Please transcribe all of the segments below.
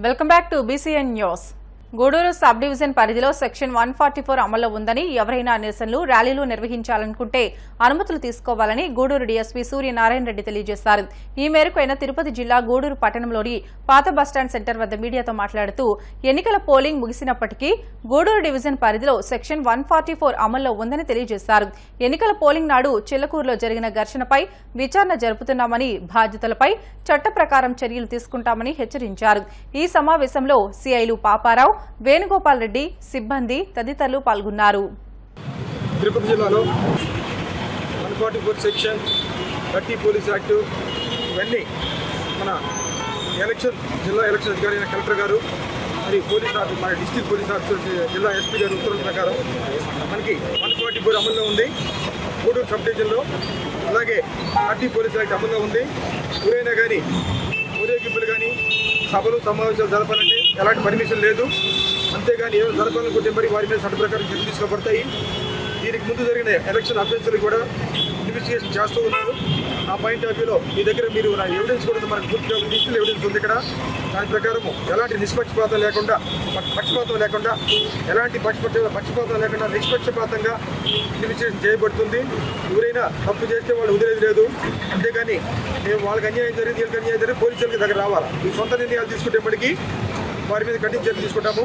Welcome back to BCN news. Gudur sub division పరిధిలో section 144 అమల్లో ఉందని ఎవరైనా నిరసనలు ర్యాలీలు నిర్వహించాలనుకుంటే అనుమతులు తీసుకోవాలని గూడూరు డీఎస్పీ సూర్యనారాయణ రెడ్డి తెలియజేశారు. ఈ మేరకు ఆయన తిరుపతి జిల్లా గూడూరు పట్టణంలోని పాత బస్టాండ్ సెంటర్ వద్ద మీడియాతో మాట్లాడుతూ ఎన్నికల పోలింగ్ ముగిసినప్పటికీ గూడూరు డివిజన్ పరిధిలో సెక్షన్ 144 అమల్లో ఉందని తెలియజేశారు. ఎన్నికల పోలింగ్ నాడు చిల్లకూరులో జరిగిన ఘర్షణపై విచారణ జరుపుతున్నామని, బాధ్యతలపై చట్ట ప్రకారం చర్యలు తీసుకుంటామని హెచ్చరించారు. ఈ సమావేశంలో సిఐలు పాపారావు, వేణుగోపాల్ రెడ్డి, సిబ్బంది తదితరులు పాల్గొన్నారు. తిరుపతి జిల్లాలో 144 సెక్షన్ 30 పోలీస్ యాక్ట్ ఇవన్నీ మన జిల్లా ఎలక్షన్ అధికారి అయిన కలెక్టర్ గారు మరియు పోలీస్ ఆఫీసర్ మన డిస్ట్రిక్ట్ పోలీస్ ఆఫీసర్ జిల్లా ఎస్పీ గారు ఉత్తర్వుల ప్రకారం మనకి 144 అమల్లో ఉంది. గూడూరు సబ్ డివిజన్లో అలాగే 30 పోలీస్ యాక్ట్ అమల్లో ఉంది. ఎవరైనా కానీ ఊరేగింపులు కానీ సభలు సమావేశాలు జరపాలంటే ఎలాంటి పర్మిషన్ లేదు. అంతేగాని ఏమైనా జరపాలనుకుంటే మరి వారి మీద చట్ట ప్రకారం చర్యలు తీసుకోబడతాయి. దీనికి ముందు జరిగిన ఎలక్షన్ అఫెన్సులు కూడా ఇన్వెస్టిగేషన్ చేస్తూ ఉన్నారు. నా పాయింట్ ఆఫ్ వ్యూలో మీ దగ్గర మీరు ఎవిడెన్స్ కూడా మనకు పూర్తిగా డిజిటల్ ఎవిడెన్స్ ఉంది ఇక్కడ. దాని ప్రకారం ఎలాంటి నిష్పక్షపాతం లేకుండా ఎలాంటి పక్షపాతం లేకుండా నిష్పక్షపాతంగా ఇన్వెస్టిగేషన్ చేయబడుతుంది. ఎవరైనా తప్పు చేస్తే వాళ్ళు వదిలేది లేదు. అంతేగాని మేము వాళ్ళకి అన్యాయం జరిగింది, వీళ్ళకి అన్యాయం జరిగింది పోలీసులకి దగ్గర రావాలా. ఈ సొంత నిర్ణయాలు తీసుకునేప్పటికీ వారి మీద కఠిన చర్యలు తీసుకుంటాము.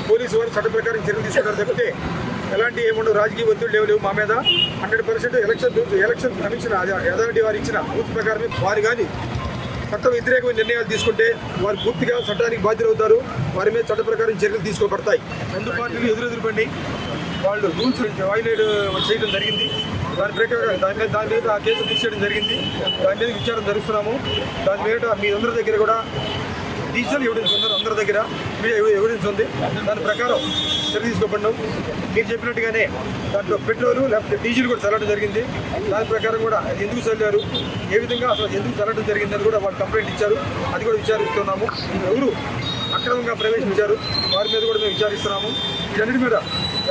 పోలీసు వారు చట్ట ప్రకారం చర్యలు తీసుకుంటారు తప్పితే ఎలాంటి ఏముండవు. రాజకీయ ఒత్తిడి లేవు మా మీద. 100% ఎలక్షన్ కమిషన్ అథారిటీ వారు ఇచ్చిన పూర్తి ప్రకారమే వారు కానీ చట్ట వ్యతిరేకమైన నిర్ణయాలు తీసుకుంటే వారు పూర్తిగా చట్టానికి బాధ్యులవుతారు. వారి మీద చట్ట ప్రకారం చర్యలు తీసుకోబడతాయి. రెండు పార్టీలు ఎదురెదురుపడి వాళ్ళు రూల్స్ వైలేట్ చేయడం జరిగింది. దాని ప్రకారం దాని మీద ఆ కేసు తీసేయడం జరిగింది. దాని మీద విచారణ జరుపుతున్నాము. దాని మీద మీ అందరి దగ్గర కూడా డిజిటల్ ఎవిడెన్స్ ఉంది, అందరి దగ్గర ఎవిడెన్స్ ఉంది. దాని ప్రకారం చర్య తీసుకోబడినాం. మీరు చెప్పినట్టుగానే దాంట్లో పెట్రోలు లేకపోతే డీజిల్ కూడా చల్లడం జరిగింది. దాని ప్రకారం కూడా అది ఎందుకు చల్లారు, ఏ విధంగా అసలు ఎందుకు చల్లడం జరిగిందని కూడా వాళ్ళు కంప్లైంట్ ఇచ్చారు. అది కూడా విచారిస్తున్నాము. ఎవరు అక్రమంగా ప్రవేశించారు వారి మీద కూడా మేము విచారిస్తున్నాము. వీటన్నిటి మీద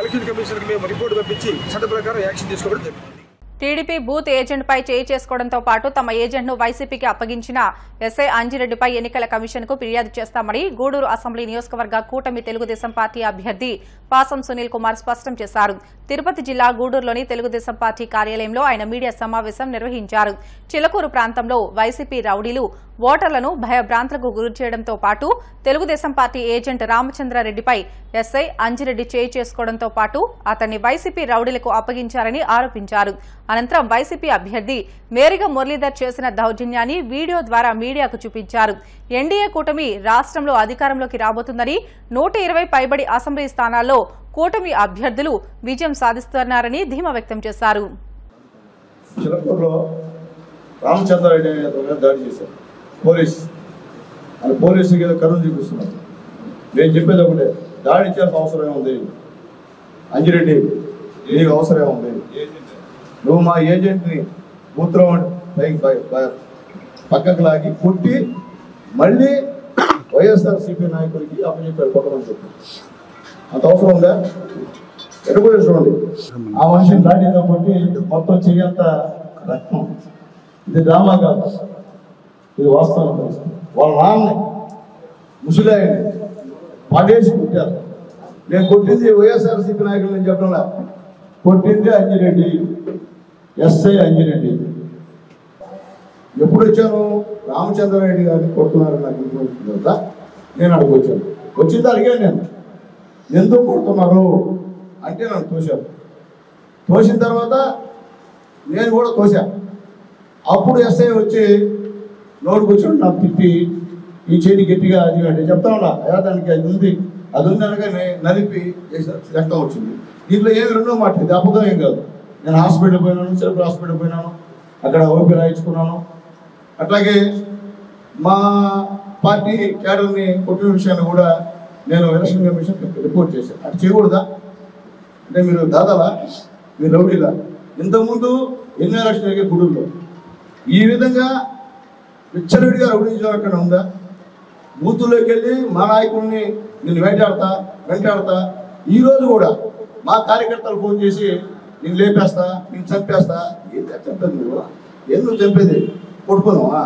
ఎలక్షన్ కమిషన్కి మేము రిపోర్టు పంపించి చట్ట ప్రకారం యాక్షన్ తీసుకోవడం జరుగుతుంది. టీడీపీ బూత్ ఏజెంట్ పై చేయి చేసుకోవడంతో పాటు తమ ఏజెంట్ ను వైసీపీకి అప్పగించిన ఎస్ఐ అంజిరెడ్డిపై ఎన్నికల కమిషన్ కు ఫిర్యాదు చేస్తామని గూడూరు అసెంబ్లీ నియోజకవర్గ కూటమి తెలుగుదేశం పార్టీ అభ్యర్థి పాసం సునీల్ కుమార్ స్పష్టం చేశారు. తిరుపతి జిల్లా గూడూరులోని తెలుగుదేశం పార్టీ కార్యాలయంలో ఆయన మీడియా సమావేశం నిర్వహించారు. చిలకూరు ప్రాంతంలో వైసీపీ రౌడీలు ఓటర్లను భయభ్రాంతులకు గురి చేయడంతో పాటు తెలుగుదేశం పార్టీ ఏజెంట్ రామచంద్రారెడ్డిపై ఎస్ఐ అంజిరెడ్డి చేయి చేసుకోవడంతో పాటు అతన్ని వైసీపీ రౌడీలకు అప్పగించారని ఆరోపించారు. అనంతరం వైసీపీ అభ్యర్థి మేరిగ మురళీధర్ చేసిన దౌర్జన్యాన్ని వీడియో ద్వారా మీడియాకు చూపించారు. ఎన్డీఏ కూటమి రాష్ట్రంలో అధికారంలోకి రాబోతుందని 120 పైబడి అసెంబ్లీ స్థానాల్లో కూటమి అభ్యర్థులు విజయం సాధిస్తున్నారని ధీమా వ్యక్తం చేశారు. రామచంద్రారెడ్డి దాడి చేశారు పోలీసు ఏదో కరుణ చూపిస్తున్నారు. నేను చెప్పేది ఒకటే, దాడి చేయాల్సిన అవసరం ఏముంది? అంజిరెడ్డి నీకు అవసరం ఏముంది? నువ్వు మా ఏజెంట్ని మూత్రం పక్కకు లాగి కొట్టి మళ్ళీ వైఎస్ఆర్సీపీ నాయకుడికి అప్పచెప్పారు కొట్టమని చెప్పి. అంత అవసరం ఉందా? ఎక్కడ చూడండి, ఆ మనిషిని దాడితో కొట్టి మొత్తం చెయ్యంత రక్తం. ఇది డ్రామా కాదు, ఇది వాస్తవం. వాళ్ళ నాన్నని ముసలాయని పడేసి కొట్టారు. నేను కొట్టింది వైఎస్ఆర్సీపీ నాయకులు నేను చెప్పడంలా, కొట్టింది అంజిరెడ్డి, ఎస్ఐ అంజిరెడ్డి. ఎప్పుడు వచ్చాను? రామచంద్రారెడ్డి గారిని కొడుతున్నారు నాకు తర్వాత నేను అక్కడికి వచ్చాను. వచ్చింది అడిగాను నేను, ఎందుకు కొడుతున్నారు అంటే నన్ను తోశారు. తోసిన తర్వాత నేను కూడా తోశాను. అప్పుడు ఎస్ఐ వచ్చి నోటు కూర్చొని నాకు తిట్టి ఈ చేతి గట్టిగా అది అంటే చెప్తా ఉన్నా, దానికి అది ఉంది అనగా నలిపి రక్తం వచ్చింది. దీంట్లో ఏమి రెండో మాట, ఇది అబద్ధం ఏం కాదు. నేను హాస్పిటల్ పోయినాను, చిలకూరు హాస్పిటల్ పోయినాను, అక్కడ ఓపీ రాయించుకున్నాను. అట్లాగే మా పార్టీ క్యాడర్ని కొట్టిన విషయాన్ని కూడా నేను ఎలక్షన్ కమిషన్ రిపోర్ట్ చేశాను. అటు చేయకూడదా? అంటే మీరు దాదాలా, మీరు రౌడీలా? ఇంతకుముందు ఎన్నో ఎలక్షన్ జరిగే గుడుల్లో ఈ విధంగా విచ్చలవిడిగా రౌడీజం అక్కడ ఉందా? బూతుల్లోకి వెళ్ళి మా నాయకుడిని నేను వెంటాడతా ఈరోజు కూడా మా కార్యకర్తలు ఫోన్ చేసి నేను లేపేస్తా, నేను చంపేస్తా. ఏం చంపేది మీరు? ఎందుకు చంపేది? కొట్టుకుందామా?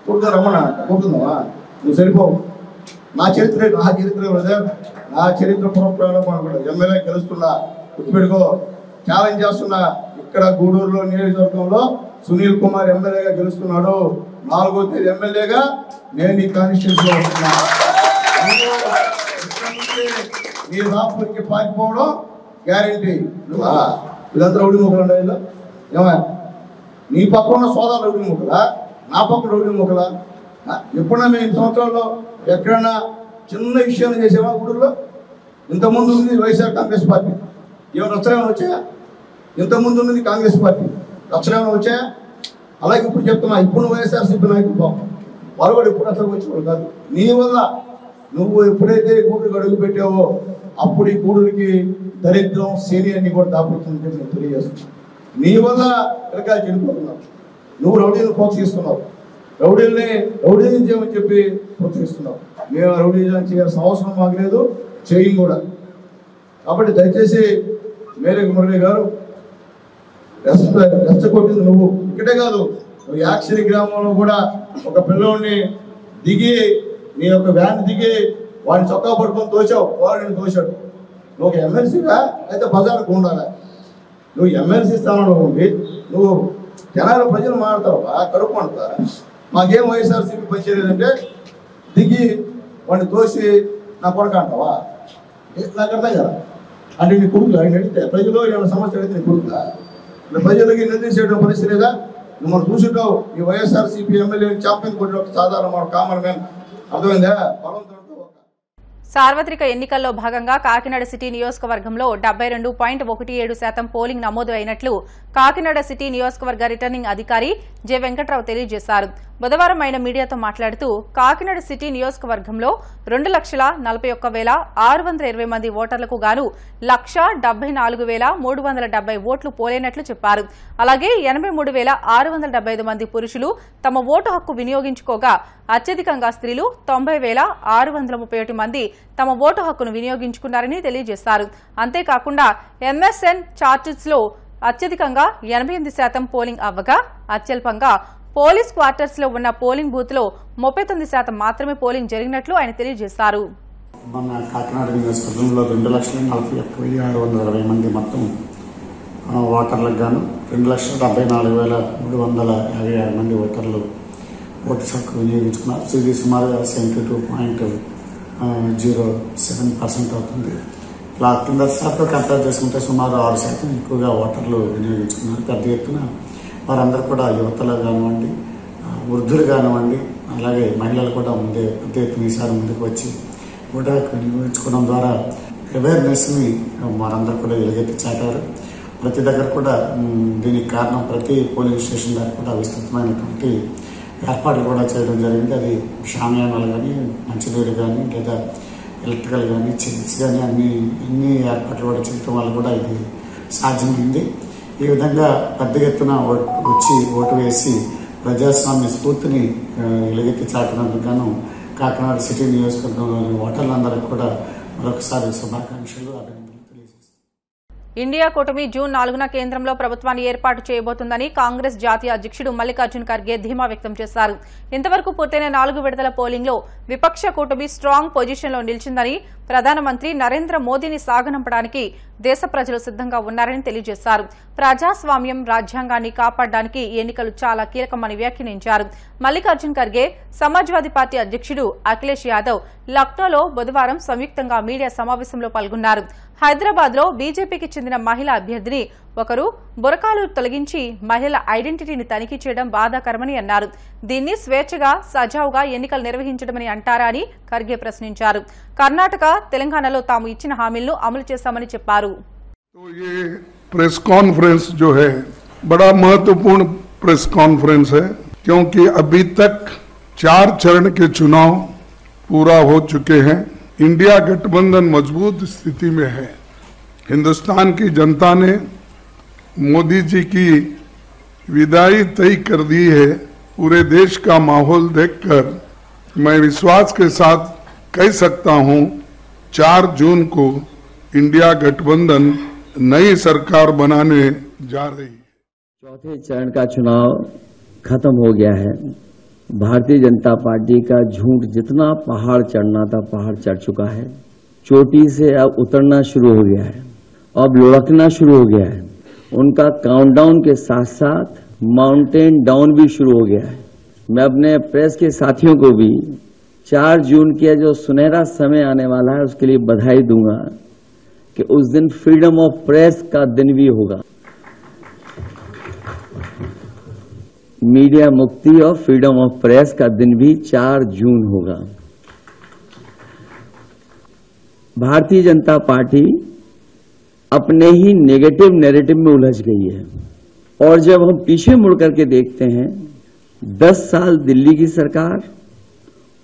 కొట్టుకుని రమ్మన్నా కొట్టుకుందామా? నువ్వు సరిపోవు. నా చరిత్ర బ్రదర్, నా చరిత్ర పురప్రాణం అనుకుంటా. ఎమ్మెల్యే గెలుస్తున్నా, గుర్తుపెట్టుకో, ఛాలెంజ్ చేస్తున్నా. ఇక్కడ గూడూరులో నియోజకవర్గంలో సునీల్ కుమార్ ఎమ్మెల్యేగా గెలుస్తున్నాడు. 4వ తేదీ ఎమ్మెల్యేగా నేను ఈ కాన్స్టిట్యూన్సీలో వస్తున్నా. నీ రాపూర్కి పారిపోవడం గ్యారెంటీ. వీళ్ళంతా రౌడీ ముక్కలు ఉండే వీళ్ళు ఏమా? నీ పక్కన ఉన్న సోదరు రౌడీ ముక్కలా, నా పక్కన రౌడీ ముక్కలా? ఎప్పుడన్నా మేము 8 సంవత్సరాల్లో ఎక్కడన్నా చిన్న విషయాలు చేసేవా గూడూరులో? ఇంతకుముందు ఉంది వైఎస్ఆర్ కాంగ్రెస్ పార్టీ, ఏమైనా రచన వచ్చాయా? ఇంతకుముందు ఉన్నది కాంగ్రెస్ పార్టీ, రచన ఏమైనా వచ్చాయా? అలాగే ఇప్పుడు చెప్తున్నా, ఇప్పుడు వైఎస్ఆర్సీపీ నాయకులు పాపం వాళ్ళు కూడా ఇప్పుడు అసలు వచ్చేవాళ్ళు కాదు. నీ వల్ల నువ్వు ఎప్పుడైతే గూడూరుకి అడుగు పెట్టావో అప్పుడు ఈ గూడూరుకి దరిద్రం శని అన్ని కూడా దాపుతుందని చెప్పి నేను తెలియజేస్తున్నాను. నీ వల్ల పిల్లకాయలు చెడిపోతున్నావు. నువ్వు రౌడీలను ప్రోత్సహిస్తున్నావు, రౌడీజం చేయమని చెప్పి ప్రోత్సహిస్తున్నావు. మేము రౌడీజం చేయాల్సిన అవసరం మాకు లేదు, చేయం కూడా. కాబట్టి దయచేసి మేరకు మురళి గారు రెచ్చగొట్టింది నువ్వు. ఇక్కడే కాదు, నువ్వు యాక్సిరి గ్రామంలో కూడా ఒక పిల్లోడిని దిగి నీ యొక్క వ్యాన్ దిగి వాడిని చొక్కా పట్టుకొని తోచావు, వాడు నేను తోశాడు. నువ్వు ఒక ఎమ్మెల్సీగా అయితే బజార్కు ఉండాలి. నువ్వు ఎమ్మెల్సీ స్థానంలో ఉండి నువ్వు జనాలు ప్రజలు మాట్లాడతావు, కడుపు అంటా. మాకేం వైఎస్ఆర్సీపీ పనిచేయలేదంటే దిగి వాడిని తోసి నా కొడుకు అంటావా? నాకు అర్థం కదా. అంటే నీ కొడుకు ఆయన అడిగితే ప్రజలు ఏమైనా సమస్య అడిగితే నీ కొడుకుగా ప్రజలకి నిందించేయడం పరిస్థితి లేదా? నువ్వు మనం చూసుంటావు. ఈ వైఎస్ఆర్సీపీ ఎమ్మెల్యే చాంపియన్ కొట్టిన ఒక సాధారణ కామన్ మ్యాన్. అర్థమైందా? సార్వత్రిక ఎన్నికల్లో భాగంగా కాకినాడ సిటీ నియోజకవర్గంలో 72.17% పోలింగ్ నమోదు అయినట్లు కాకినాడ సిటీ నియోజకవర్గ రిటర్నింగ్ అధికారి జె వెంకట్రావు తెలియజేశారు. బుధవారం ఆయన మీడియాతో మాట్లాడుతూ కాకినాడ సిటీ నియోజకవర్గంలో 2,41,620 మంది ఓటర్లకు గాను 1,74,370 ఓట్లు పోలైనట్లు చెప్పారు. అలాగే 83,675 మంది పురుషులు తమ ఓటు హక్కు వినియోగించుకోగా అత్యధికంగా స్త్రీలు 90,631 మంది తమ ఓటు హక్కును వినియోగించుకున్నారని తెలియజేశారు. అంతేకాకుండా ఎంఎస్ఎన్ చార్టెస్ లో అత్యధికంగా 88% పోలింగ్ అవ్వగా అత్యల్పంగా పోలీస్ క్వార్టర్స్ లో ఉన్న పోలింగ్ బూత్ లో 39% మాత్రమే పోలింగ్ జరిగినట్లు ఆయన తెలియజేశారు. మన కాకినాడ నియోజకవర్గంలో 2,71,620 మంది మొత్తం ఓటర్లకు గాను 2,74,356 మంది ఓటర్లు ఓటు హక్కు వినియోగించుకున్నారు. ఇది సుమారుగా 72.07% అవుతుంది. ఇలా కింద శాతం కంపేర్ చేసుకుంటే సుమారు 6% ఎక్కువగా ఓటర్లు వినియోగించుకున్నారు. పెద్ద ఎత్తున వారందరూ కూడా యువతలు కానివ్వండి, వృద్ధులు కానివ్వండి, అలాగే మహిళలు కూడా పెద్ద ఎత్తున ఈసారి ముందుకు వచ్చి ఓటు హక్కు వినియోగించుకోవడం ద్వారా అవేర్నెస్ని వారందరూ కూడా ఎలుగెత్తి చాటారు. ప్రతి దగ్గర కూడా దీనికి కారణం ప్రతి పోలింగ్ స్టేషన్ దగ్గర కూడా విస్తృతమైనటువంటి ఏర్పాట్లు కూడా చేయడం జరిగింది. అది షామియానాలు కానీ, మంచినీరు కానీ, లేదా ఎలక్ట్రికల్ కానీ, చికిత్స కానీ అన్ని ఏర్పాట్లు కూడా చేయడం వల్ల కూడా ఇది సాధ్యమైంది. ఈ విధంగా పెద్ద ఎత్తున వచ్చి ఓటు వేసి ప్రజాస్వామ్య స్ఫూర్తిని ఎలుగెత్తి చాటినందుకు గాను కాకినాడ సిటీ నియోజకవర్గంలోని ఓటర్లందరికీ కూడా మరొకసారి శుభాకాంక్షలు, అభినందనలు తెలియజేస్తాను. ఇండియా కూటమి జూన్ 4న కేంద్రంలో ప్రభుత్వాన్ని ఏర్పాటు చేయబోతుందని కాంగ్రెస్ జాతీయ అధ్యక్షుడు మల్లికార్జున్ ఖర్గే ధీమా వ్యక్తం చేశారు. ఇంతవరకు పూర్తయిన 4 విడతల పోలింగ్ లో విపక్ష కూటమి స్ట్రాంగ్ పొజిషన్ లో నిలిచిందని, ప్రధానమంత్రి నరేంద్ర మోదీని సాగనంపడానికి దేశ ప్రజలు సిద్దంగా ఉన్నారని తెలియజేశారు. ప్రజాస్వామ్యం, రాజ్యాంగాన్ని కాపాడడానికి ఎన్నికలు చాలా కీలకమని వ్యాఖ్యానించారు. మల్లికార్జున్ ఖర్గే, సమాజ్వాదీ పార్టీ అధ్యక్షుడు అఖిలేష్ యాదవ్ లక్నోలో బుధవారం సంయుక్తంగా మీడియా సమావేశంలో పాల్గొన్నారు. హైదరాబాద్ లో బీజేపీకి చెందిన మహిళా అభ్యర్థిని ఒకరు బురకాలు తొలగించి మహిళల ఐడెంటిటీని తనిఖీ చేయడం బాధాకరమని అన్నారు. దీన్ని స్వేచ్ఛగా, సజావుగా ఎన్నికలు నిర్వహించడమని అంటారా అని ఖర్గే ప్రశ్నించారు. కర్ణాటక, తెలంగాణలో తాము ఇచ్చిన హామీలను అమలు చేస్తామని చెప్పారు. प्रेस कॉन्फ्रेंस जो है बड़ा महत्वपूर्ण प्रेस कॉन्फ्रेंस है, क्योंकि अभी तक 4 चरण के चुनाव पूरा हो चुके हैं. इंडिया गठबंधन मजबूत स्थिति में है. हिंदुस्तान की जनता ने मोदी जी की विदाई तय कर दी है. पूरे देश का माहौल देखकर मैं विश्वास के साथ कह सकता हूं 4 जून को इंडिया गठबंधन नई सरकार बनाने जा रही है. चौथे चरण का चुनाव खत्म हो गया है. भारतीय जनता पार्टी का झूठ जितना पहाड़ चढ़ना था पहाड़ चढ़ चुका है। चोटी से अब उतरना शुरू हो गया है, अब लुढ़कना शुरू हो गया है। उनका काउंटडाउन के साथ साथ माउंटेन डाउन भी शुरू हो गया है। मैं अपने प्रेस के साथियों को भी 4 जून के जो सुनहरा समय आने वाला है उसके लिए बधाई दूंगा कि उस दिन फ्रीडम ऑफ प्रेस का दिन भी होगा। मीडिया मुक्ति और फ्रीडम ऑफ प्रेस का दिन भी 4 जून होगा। भारतीय जनता पार्टी अपने ही नेगेटिव नैरेटिव में उलझ गई है और जब हम पीछे मुड़ करके देखते हैं 10 साल दिल्ली की सरकार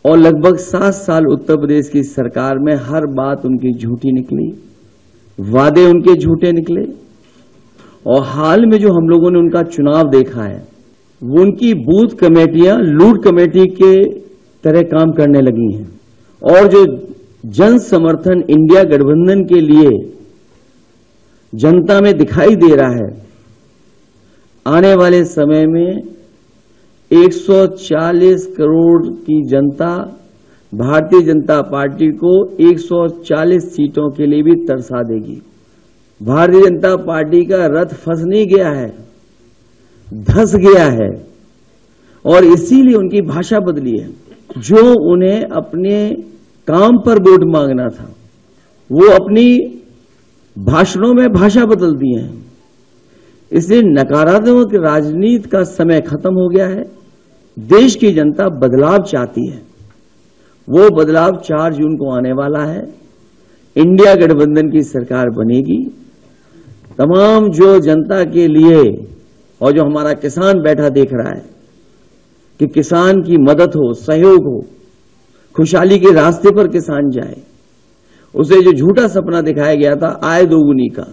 और लगभग 7 साल उत्तर प्रदेश की सरकार में हर बात उनकी झूठी निकली, वादे उनके झूठे निकले और हाल में जो हम लोगों ने उनका चुनाव देखा है वो उनकी बूथ कमेटियां लूट कमेटी के तरह काम करने लगी हैं और जो जन समर्थन इंडिया गठबंधन के लिए जनता में दिखाई दे रहा है, आने वाले समय में 140 करोड़ की जनता भारतीय जनता पार्टी को 140 सीटों के लिए भी तरसा देगी। भारतीय जनता पार्टी का रथ फंस नहीं गया है, धंस गया है और इसीलिए उनकी भाषा बदली है। जो उन्हें अपने काम पर वोट मांगना था वो अपनी भाषणों में भाषा बदल दी है। इसलिए नकारात्मक राजनीति का समय खत्म हो गया है। देश की जनता बदलाव चाहती है, वो बदलाव 4 जून को आने वाला है। इंडिया गठबंधन की सरकार बनेगी। तमाम जो जनता के लिए और जो हमारा किसान बैठा देख रहा है कि किसान की मदद हो, सहयोग हो, खुशहाली के रास्ते पर किसान जाए, उसे जो झूठा सपना दिखाया गया था आय दोगुनी का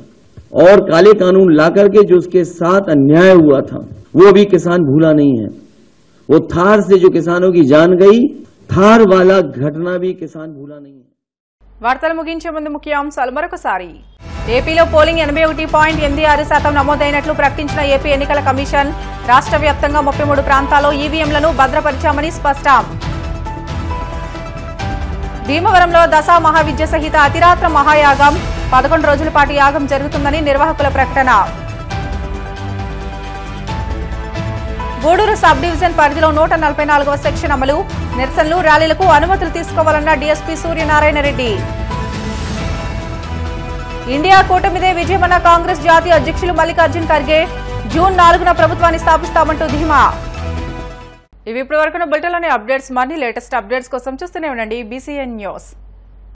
और काले कानून ला करके जो उसके साथ अन्याय हुआ था वो भी किसान भूला नहीं है। वो थार से जो किसानों की जान गई, थार वाला घटना भी किसान भूला नहीं है। వార్తలు ముగించే ముందు ముఖ్యాంశాలు మరొకసారి. ఏపీలో పోలింగ్ 81.86% నమోదైనట్లు ప్రకటించిన ఏపీ ఎన్నికల కమిషన్. రాష్ట్ర వ్యాప్తంగా 33 ప్రాంతాల్లో ఈవీఎంలను భద్రపరిచామని స్పష్టం. భీమవరంలో దశా మహావిద్య సహిత అతిరాత్ర మహాయాగం 11 రోజుల పాటు యాగం జరుగుతుందని నిర్వాహకుల ప్రకటన. గూడూరు సబ్ డివిజన్ పరిధిలో 144వ సెక్షన్ అమలు. నిరసనలు, ర్యాలీలకు అనుమతులు తీసుకోవాలన్న డీఎస్పీ సూర్యనారాయణ రెడ్డి. ఇండియా కూటమిదే విజయమన్న కాంగ్రెస్ జాతీయ అధ్యక్షులు మల్లికార్జున్ ఖర్గే. జూన్ 4న ప్రభుత్వాన్ని స్థాపిస్తామంటూ ధీమా. ఇవి ఇప్పటివరకు బులెటిన్లోని అప్డేట్స్. మరిన్ని లేటెస్ట్ అప్డేట్స్ కోసం చూస్తూనే ఉండండి BCN న్యూస్.